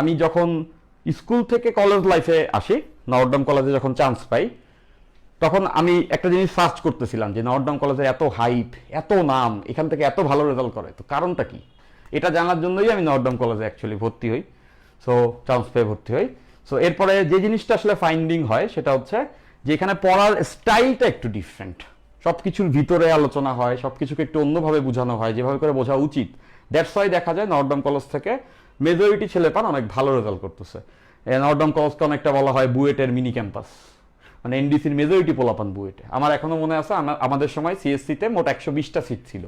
আমি যখন স্কুল থেকে কলেজ লাইফে আসি, নটরডেম কলেজে যখন চান্স পাই, তখন আমি একটা জিনিস সার্চ করতেছিলাম যে নটরডেম কলেজের এত হাইপ, এত নাম, এখান থেকে এত ভালো রেজাল্ট করে, তো কারণটা কি? এটা জানার জন্যই আমি নটরডেম কলেজে অ্যাকচুয়ালি ভর্তি হই। সো চান্স পেয়ে ভর্তি হই। সো এরপরে যে জিনিসটা আসলে ফাইন্ডিং হয় সেটা হচ্ছে যে এখানে পড়ার স্টাইলটা একটু ডিফারেন্ট। সব কিছুর ভিতরে আলোচনা হয়, সব কিছুকে একটু অন্যভাবে বোঝানো হয়, যেভাবে করে বোঝা উচিত। দ্যাটস ওয়াই দেখা যায় নটরডেম কলেজ থেকে মেজরিটি ছেলেপান অনেক ভালো রেজাল্ট করতেছে। নটরডেম কলেজকে অনেকটা বলা হয় বুয়েটের মিনি ক্যাম্পাস, মানে এনডিসির মেজরিটি পোলাপান বুয়েটে। আমার এখনো মনে আছে আমাদের সময় সিএসসিতে মোট 120টা সিট ছিল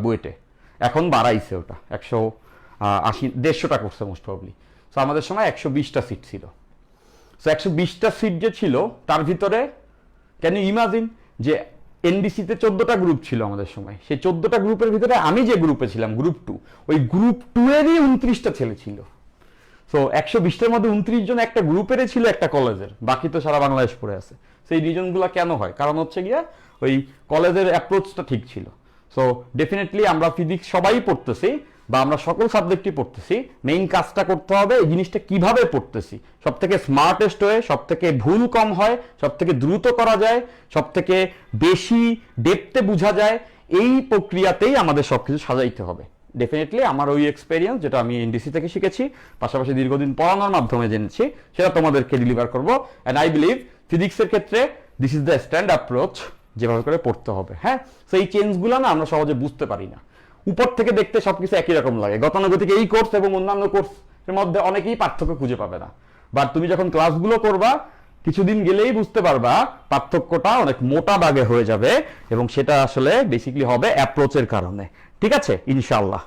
বুয়েটে, এখন বাড়াইছে ওটা 180, 150টা করছে মোস্ট প্রবলি। সো আমাদের সময় 120টা সিট ছিল। সো 120টা সিট যে ছিল তার ভিতরে ক্যান ইউ ইমাজিন যে এনডিসিতে 14টা গ্রুপ ছিল আমাদের সময়, সেই 14টা গ্রুপের ভিতরে আমি যে গ্রুপে ছিলাম গ্রুপ 2, ওই গ্রুপ 2 এরই 29টা ছেলে ছিল। সো 120টার মধ্যে 29 জন একটা গ্রুপেরই ছিল একটা কলেজের, বাকি তো সারা বাংলাদেশ পড়ে আছে। সেই রিজনগুলো কেন হয়? কারণ হচ্ছে গিয়া ওই কলেজের অ্যাপ্রোচটা ঠিক ছিল। সো ডেফিনেটলি আমরা ফিজিক্স সবাই পড়তেছি বা আমরা সকল সাবজেক্টই পড়তেছি, মেইন কাজটা করতে হবে এই জিনিসটা কিভাবে পড়তেছি সব থেকে স্মার্টেস্ট হয়ে, সব থেকে ভুল কম হয়, সব থেকে দ্রুত করা যায়, সব থেকে বেশি ডেপথে বোঝা যায়, এই প্রক্রিয়াতেই আমাদের সবকিছু সাজাইতে হবে। ডেফিনেটলি আমার ওই এক্সপেরিয়েন্স যেটা আমি এনডিসি থেকে শিখেছি, পাশাপাশি দীর্ঘদিন পড়ানোর মাধ্যমে জেনেছি, সেটা তোমাদেরকে ডেলিভার করবো। অ্যান্ড আই বিলিভ ফিজিক্সের ক্ষেত্রে this is the stand approach, যেভাবে করে পড়তে হবে। হ্যাঁ, তো এই চেঞ্জগুলো না আমরা সহজে বুঝতে পারি না, উপর থেকে দেখতে সবকিছু একই রকম লাগে। গতানুগতিক এই কোর্স এবং অন্যান্য কোর্সের মধ্যে অনেকেই পার্থক্য খুঁজে পাবে না, বাট তুমি যখন ক্লাসগুলো করবা কিছুদিন গেলেই বুঝতে পারবা পার্থক্যটা অনেক মোটা দাগে হয়ে যাবে, এবং সেটা আসলে বেসিক্যালি হবে অ্যাপ্রোচের কারণে। ঠিক আছে, ইনশাআল্লাহ।